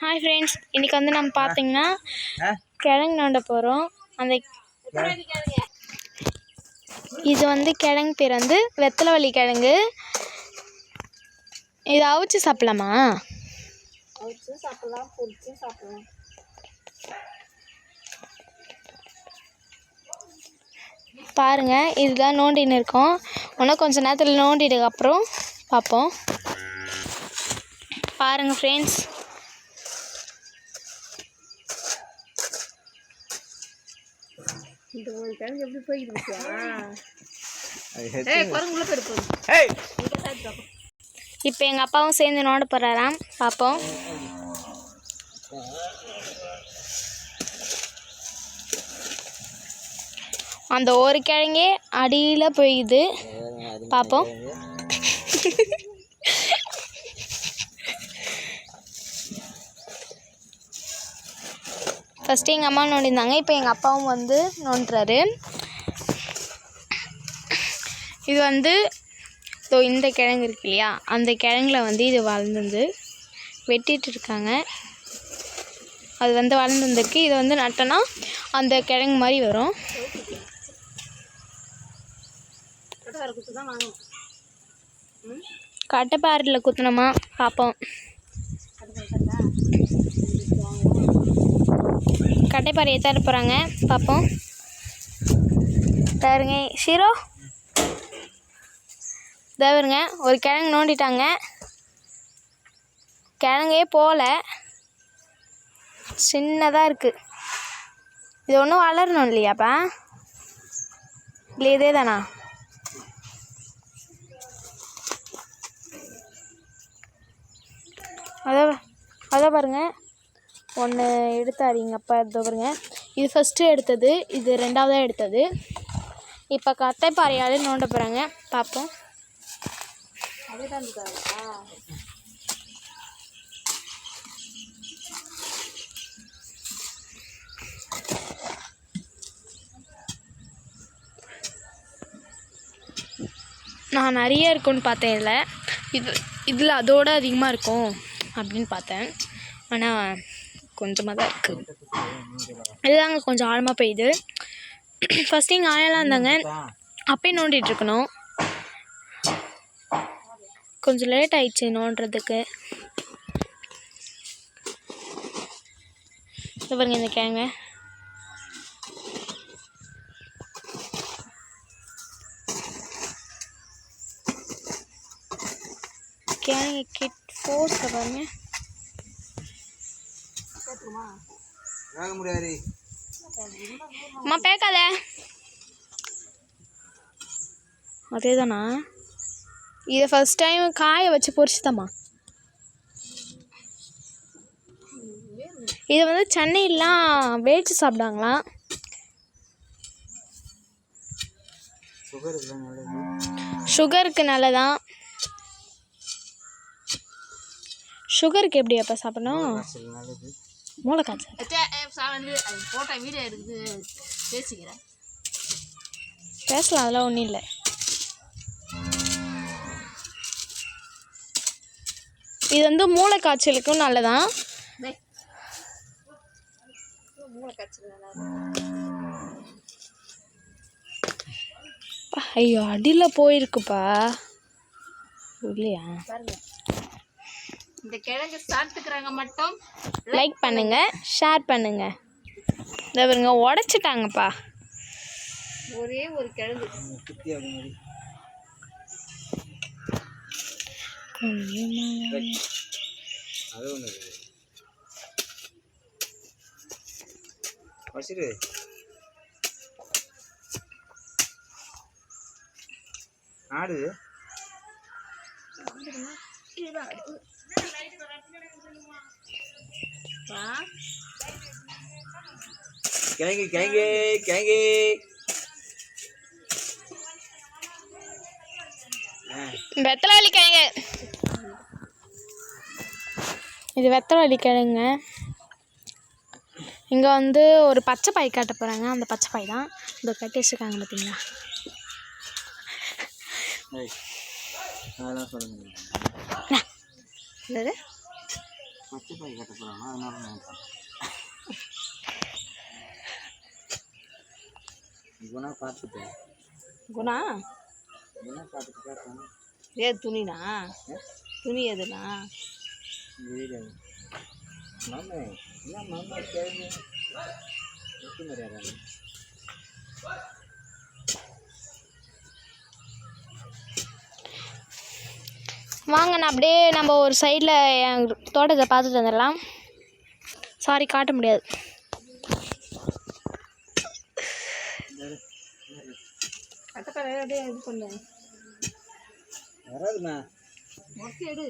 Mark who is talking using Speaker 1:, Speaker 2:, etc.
Speaker 1: Hi friends, இன்றைக்கி வந்து நம்ம பார்த்தீங்கன்னா கிழங்கு நோண்ட போகிறோம். அந்த இது வந்து கிழங்கு பேர் வந்து வெத்தலைவள்ளி கிழங்கு. இதை அவிச்சு சாப்பிடலாமா?
Speaker 2: அவிச்சு சாப்பிடலாம், பொரிச்சு சாப்பிடலாம்.
Speaker 1: பாருங்கள், இதுதான் நோண்டின்னு இருக்கோம். இன்னும் கொஞ்சம் நேரத்தில் நோண்டிடுக்கப்புறம் பார்ப்போம். பாருங்கள் ஃப்ரெண்ட்ஸ்,
Speaker 2: இந்த ஒரு கிழங்கு எப்படி போய்கிட்டு
Speaker 1: இப்போ எங்கள் அப்பாவும் சேர்ந்து நோண்ட போகிறாராம். பார்ப்போம். அந்த ஒரு கிழங்கே அடியில் போயிடுது. பார்ப்போம். ஃபஸ்ட்டு எங்கள் அம்மா நோண்டியிருந்தாங்க, இப்போ எங்கள் அப்பாவும் வந்து நோண்டுறாரு. இது வந்து இந்த கிழங்கு இருக்கு இல்லையா, அந்த கிழங்குல வந்து இது வளர்ந்து வெட்டிட்டு இருக்காங்க. அது வந்து வளர்ந்துருக்கு. இதை வந்து நட்டோன்னா அந்த கிழங்கு மாதிரி வரும். கட்டைப்பாரில் குத்துனோமா பார்ப்போம். கட்டைப்பாறை ஏற்ற போகிறாங்க, பார்ப்போம். பாருங்க ஷீரோ, தேவருங்க ஒரு கிழங்கு நோண்டிட்டாங்க. கிழங்கே போகல, சின்னதாக இருக்குது. இது ஒன்றும் வளரணும் இல்லையாப்பா? இல்லை இதே தானா? அதான் பாருங்கள், ஒன்று எடுத்தார் எங்கள் அப்பா. பாருங்க, இது ஃபஸ்ட்டு எடுத்தது, இது ரெண்டாவதாக எடுத்தது. இப்போ கட்டைப்பாறையால் நோண்ட போகிறாங்க, பார்ப்போம்.
Speaker 2: அதே தான்
Speaker 1: நான் நிறைய இருக்குன்னு பார்த்தேன். இதில் அதோடு அதிகமாக இருக்கும் அப்படின்னு பார்த்தேன். ஆனால் கொஞ்சமாக தான் இருக்குது. இதுதாங்க கொஞ்சம் ஆழமாக போயிடுது. ஃபஸ்ட்டு இங்கே ஆழலாம் இருந்தாங்க, அப்பயே நோண்டிகிட்ருக்கணும். கொஞ்சம் லேட் ஆயிடுச்சு நோண்டுறதுக்கு. இது பாருங்க, இந்த கிழங்க கிழங்கு கிட் ஃபோர்ஸில் பாருங்க. அம்மா பேக்காத, அதே தானா? இதை ஃபஸ்ட் டைம் காய வச்சு பொரிச்சுதாம்மா. இதை வந்து சென்னையிலாம் வேச்சு சாப்பிடாங்களாம். சுகருக்கு நல்லதான். சுகருக்கு எப்படி அப்போ சாப்பிடணும்? மூளை காய்ச்சல். பேசலாம், அதெல்லாம் ஒன்றும் இல்லை. இது வந்து மூளை காய்ச்சலுக்கும் நல்லதான். ஐயோ, அடியில் போயிருக்குப்பா. இல்லையா?
Speaker 2: இந்த கிழங்கு சாப்பிட்டுக்கிறவங்க மட்டும்
Speaker 1: லைக் பண்ணுங்க, ஷேர் பண்ணுங்க. இதை பாருங்க, உடச்சிட்டாங்கப்பா.
Speaker 2: ஒரே ஒரு கிழங்கு
Speaker 3: ஆடு கிழங்கு கிழங்கு கிழங்கு
Speaker 1: வெத்தலைவள்ளி கிழங்கு. இது வெத்தலைவள்ளி கிழங்க. இங்கே வந்து ஒரு பச்சை பாய் காட்ட போகிறாங்க. அந்த பச்சை பாய் தான் இந்த கட்டி வச்சுருக்காங்க, பார்த்தீங்களா?
Speaker 3: அதெல்லாம் சொல்லுங்க.
Speaker 1: என்னது?
Speaker 3: பச்சை பாய் கட்ட போகிறானா அதனால நினைக்கிறேன். குணா பார்த்துட்டேன்.
Speaker 2: குணா
Speaker 3: குணா பார்த்துட்டு கேட்டேன்.
Speaker 2: ஏது துணினா துணி எதுனா
Speaker 3: வீடு மாமே என்ன மாமா கேள்வி எட்டு மரியாதை.
Speaker 1: வாங்க நான் அப்படியே நம்ம ஒரு சைடில் என் தோட்டத்தை பார்த்துட்டு வந்துடலாம். சாரி காட்ட முடியாது.
Speaker 2: கட்டப்பறை அப்படியே இது பண்ணு
Speaker 3: வராதுண்ணா
Speaker 2: மொட்டை எடு.